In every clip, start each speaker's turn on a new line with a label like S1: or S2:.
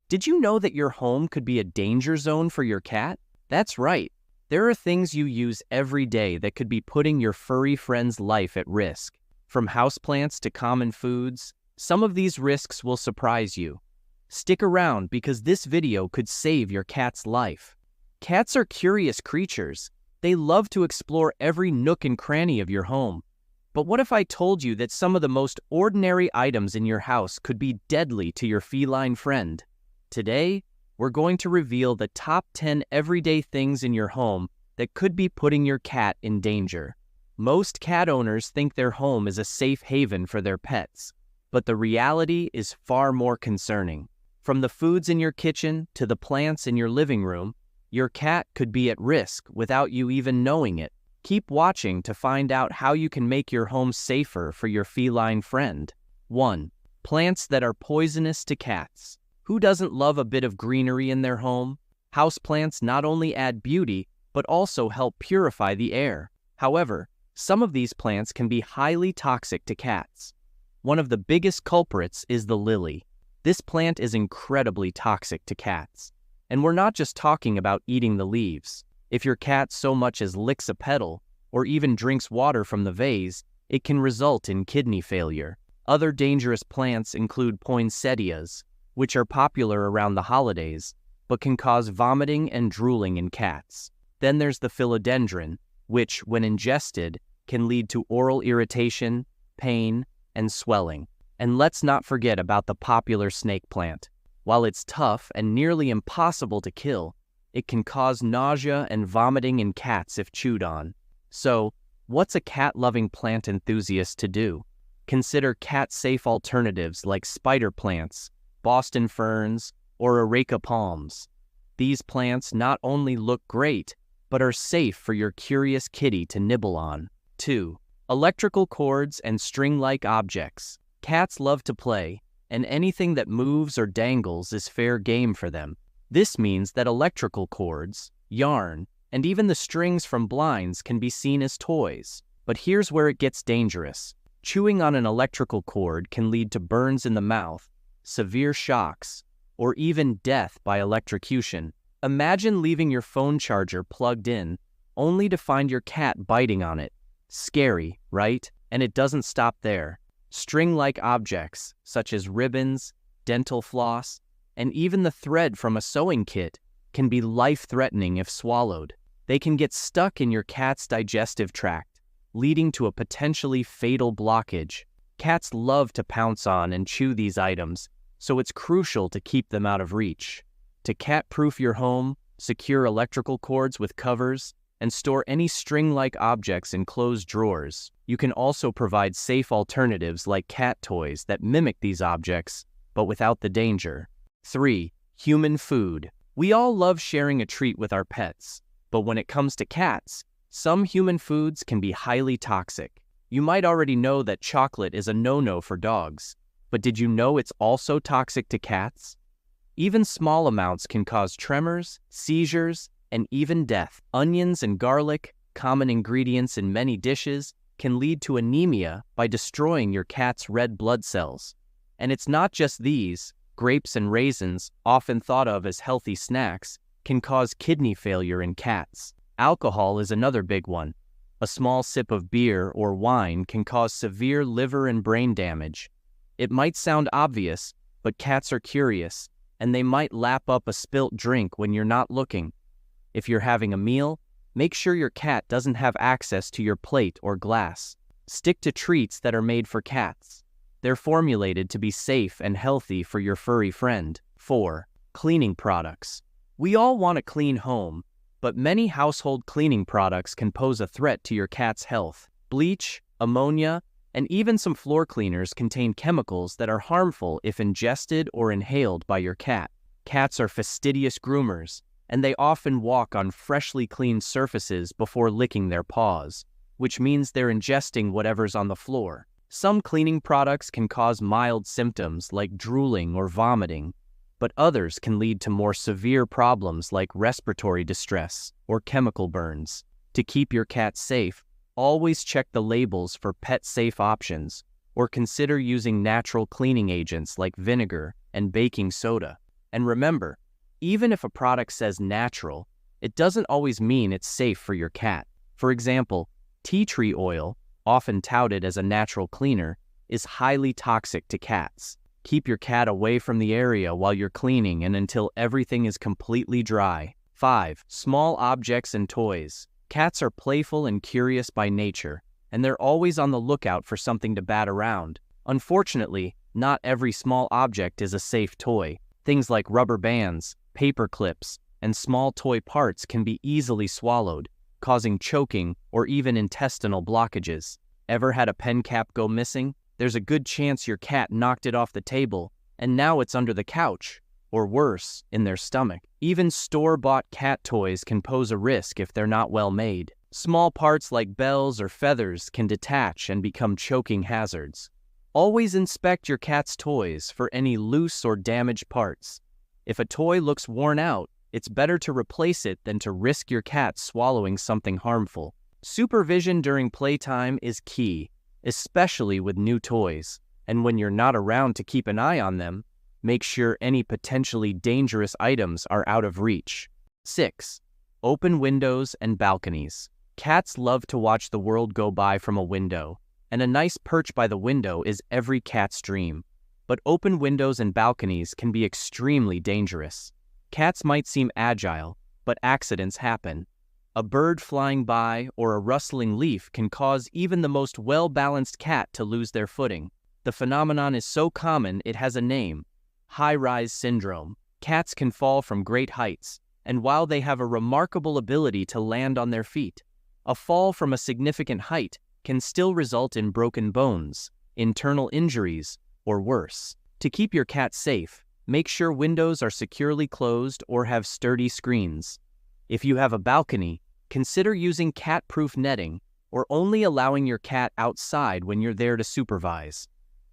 S1: Did you know that your home could be a danger zone for your cat? That's right. There are things you use every day that could be putting your furry friend's life at risk. From houseplants to common foods, some of these risks will surprise you. Stick around because this video could save your cat's life. Cats are curious creatures. They love to explore every nook and cranny of your home. But what if I told you that some of the most ordinary items in your house could be deadly to your feline friend? Today, we're going to reveal the top 10 everyday things in your home that could be putting your cat in danger. Most cat owners think their home is a safe haven for their pets, but the reality is far more concerning. From the foods in your kitchen to the plants in your living room, your cat could be at risk without you even knowing it. Keep watching to find out how you can make your home safer for your feline friend. 1. Plants that are poisonous to cats. Who doesn't love a bit of greenery in their home? Houseplants not only add beauty, but also help purify the air. However, some of these plants can be highly toxic to cats. One of the biggest culprits is the lily. This plant is incredibly toxic to cats. And we're not just talking about eating the leaves. If your cat so much as licks a petal, or even drinks water from the vase, it can result in kidney failure. Other dangerous plants include poinsettias, which are popular around the holidays, but can cause vomiting and drooling in cats. Then there's the philodendron, which, when ingested, can lead to oral irritation, pain, and swelling. And let's not forget about the popular snake plant. While it's tough and nearly impossible to kill, it can cause nausea and vomiting in cats if chewed on. So, what's a cat-loving plant enthusiast to do? Consider cat-safe alternatives like spider plants, Boston ferns, or areca palms. These plants not only look great, but are safe for your curious kitty to nibble on. 2. Electrical cords and string-like objects. Cats love to play, and anything that moves or dangles is fair game for them. This means that electrical cords, yarn, and even the strings from blinds can be seen as toys. But here's where it gets dangerous. Chewing on an electrical cord can lead to burns in the mouth, severe shocks, or even death by electrocution. Imagine leaving your phone charger plugged in, only to find your cat biting on it. Scary, right? And it doesn't stop there. String-like objects, such as ribbons, dental floss, and even the thread from a sewing kit, can be life-threatening if swallowed. They can get stuck in your cat's digestive tract, leading to a potentially fatal blockage. Cats love to pounce on and chew these items, so it's crucial to keep them out of reach. To cat-proof your home, secure electrical cords with covers, and store any string-like objects in closed drawers. You can also provide safe alternatives like cat toys that mimic these objects, but without the danger. 3. Human food. We all love sharing a treat with our pets, but when it comes to cats, some human foods can be highly toxic. You might already know that chocolate is a no-no for dogs, but did you know it's also toxic to cats? Even small amounts can cause tremors, seizures, and even death. Onions and garlic, common ingredients in many dishes, can lead to anemia by destroying your cat's red blood cells. And it's not just these. Grapes and raisins, often thought of as healthy snacks, can cause kidney failure in cats. Alcohol is another big one. A small sip of beer or wine can cause severe liver and brain damage. It might sound obvious, but cats are curious, and they might lap up a spilt drink when you're not looking. If you're having a meal, make sure your cat doesn't have access to your plate or glass. Stick to treats that are made for cats. They're formulated to be safe and healthy for your furry friend. 4. Cleaning products. We all want a clean home, but many household cleaning products can pose a threat to your cat's health. Bleach, ammonia, and even some floor cleaners contain chemicals that are harmful if ingested or inhaled by your cat. Cats are fastidious groomers, and they often walk on freshly cleaned surfaces before licking their paws, which means they're ingesting whatever's on the floor. Some cleaning products can cause mild symptoms like drooling or vomiting, but others can lead to more severe problems like respiratory distress or chemical burns. To keep your cat safe, always check the labels for pet-safe options, or consider using natural cleaning agents like vinegar and baking soda. And remember, even if a product says natural, it doesn't always mean it's safe for your cat. For example, tea tree oil, often touted as a natural cleaner, is highly toxic to cats. Keep your cat away from the area while you're cleaning and until everything is completely dry. 5. Small objects and toys. Cats are playful and curious by nature, and they're always on the lookout for something to bat around. Unfortunately, not every small object is a safe toy. Things like rubber bands, paper clips, and small toy parts can be easily swallowed, causing choking or even intestinal blockages. Ever had a pen cap go missing? There's a good chance your cat knocked it off the table, and now it's under the couch, or worse, in their stomach. Even store-bought cat toys can pose a risk if they're not well made. Small parts like bells or feathers can detach and become choking hazards. Always inspect your cat's toys for any loose or damaged parts. If a toy looks worn out, it's better to replace it than to risk your cat swallowing something harmful. Supervision during playtime is key, especially with new toys, and when you're not around to keep an eye on them, make sure any potentially dangerous items are out of reach. 6. Open windows and balconies. Cats love to watch the world go by from a window, and a nice perch by the window is every cat's dream. But open windows and balconies can be extremely dangerous. Cats might seem agile, but accidents happen. A bird flying by or a rustling leaf can cause even the most well-balanced cat to lose their footing. The phenomenon is so common it has a name: high-rise syndrome. Cats can fall from great heights, and while they have a remarkable ability to land on their feet, a fall from a significant height can still result in broken bones, internal injuries, or worse. To keep your cat safe, make sure windows are securely closed or have sturdy screens. If you have a balcony, consider using cat-proof netting or only allowing your cat outside when you're there to supervise.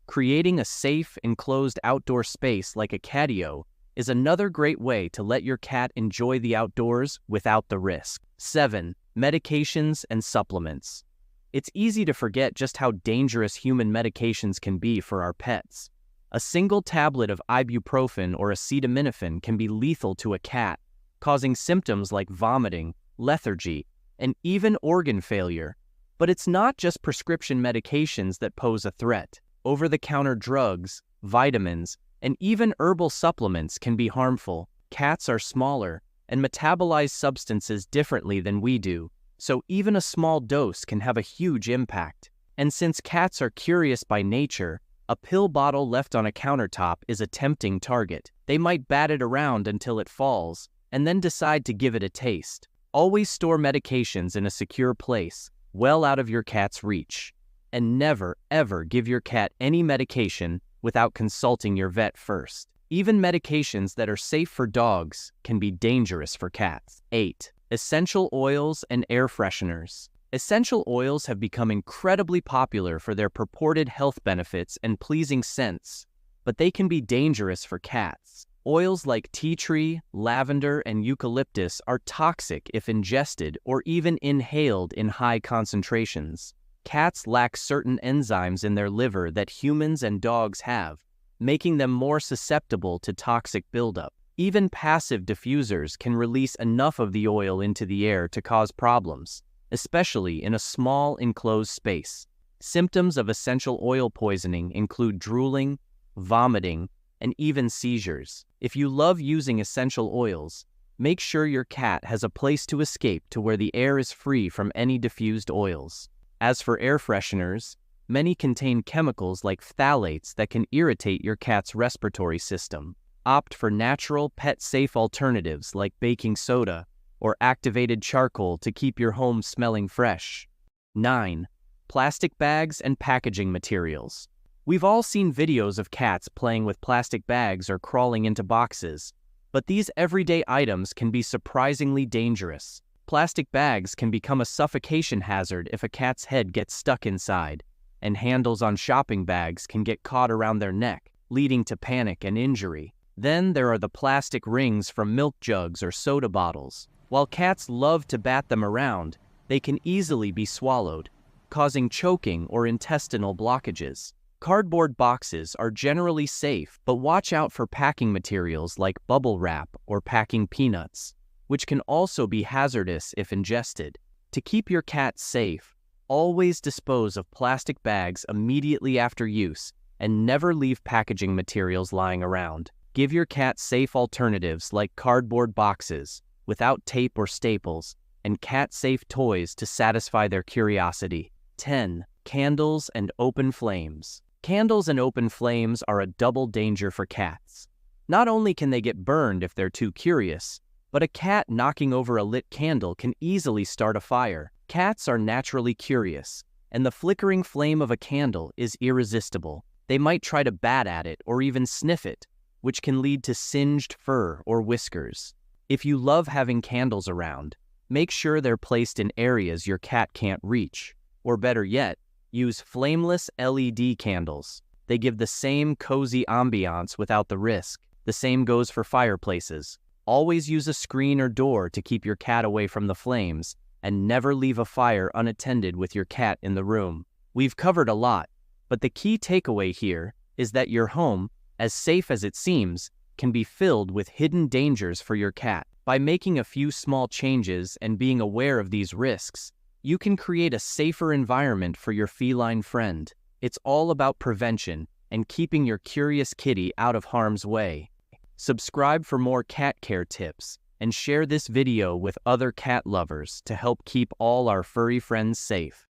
S1: Creating a safe, enclosed outdoor space like a catio is another great way to let your cat enjoy the outdoors without the risk. 7. Medications and supplements. It's easy to forget just how dangerous human medications can be for our pets. A single tablet of ibuprofen or acetaminophen can be lethal to a cat, causing symptoms like vomiting, lethargy, and even organ failure. But it's not just prescription medications that pose a threat. Over-the-counter drugs, vitamins, and even herbal supplements can be harmful. Cats are smaller and metabolize substances differently than we do, so even a small dose can have a huge impact. And since cats are curious by nature, a pill bottle left on a countertop is a tempting target. They might bat it around until it falls, and then decide to give it a taste. Always store medications in a secure place, well out of your cat's reach. And never, ever give your cat any medication without consulting your vet first. Even medications that are safe for dogs can be dangerous for cats. 8. Essential oils and air fresheners. Essential oils have become incredibly popular for their purported health benefits and pleasing scents, but they can be dangerous for cats. Oils like tea tree, lavender, and eucalyptus are toxic if ingested or even inhaled in high concentrations. Cats lack certain enzymes in their liver that humans and dogs have, making them more susceptible to toxic buildup. Even passive diffusers can release enough of the oil into the air to cause problems, especially in a small enclosed space. Symptoms of essential oil poisoning include drooling, vomiting, and even seizures. If you love using essential oils, make sure your cat has a place to escape to where the air is free from any diffused oils. As for air fresheners, many contain chemicals like phthalates that can irritate your cat's respiratory system. Opt for natural, pet-safe alternatives like baking soda or activated charcoal to keep your home smelling fresh. 9. Plastic bags and packaging materials. We've all seen videos of cats playing with plastic bags or crawling into boxes, but these everyday items can be surprisingly dangerous. Plastic bags can become a suffocation hazard if a cat's head gets stuck inside, and handles on shopping bags can get caught around their neck, leading to panic and injury. Then there are the plastic rings from milk jugs or soda bottles. While cats love to bat them around, they can easily be swallowed, causing choking or intestinal blockages. Cardboard boxes are generally safe, but watch out for packing materials like bubble wrap or packing peanuts, which can also be hazardous if ingested. To keep your cat safe, always dispose of plastic bags immediately after use and never leave packaging materials lying around. Give your cat safe alternatives like cardboard boxes without tape or staples and cat-safe toys to satisfy their curiosity. 10. Candles and open flames. Candles and open flames are a double danger for cats. Not only can they get burned if they're too curious, but a cat knocking over a lit candle can easily start a fire. Cats are naturally curious, and the flickering flame of a candle is irresistible. They might try to bat at it or even sniff it, which can lead to singed fur or whiskers. If you love having candles around, make sure they're placed in areas your cat can't reach. Or better yet, use flameless LED candles. They give the same cozy ambiance without the risk. The same goes for fireplaces. Always use a screen or door to keep your cat away from the flames, and never leave a fire unattended with your cat in the room. We've covered a lot, but the key takeaway here is that your home, as safe as it seems, can be filled with hidden dangers for your cat. By making a few small changes and being aware of these risks, you can create a safer environment for your feline friend. It's all about prevention and keeping your curious kitty out of harm's way. Subscribe for more cat care tips and share this video with other cat lovers to help keep all our furry friends safe.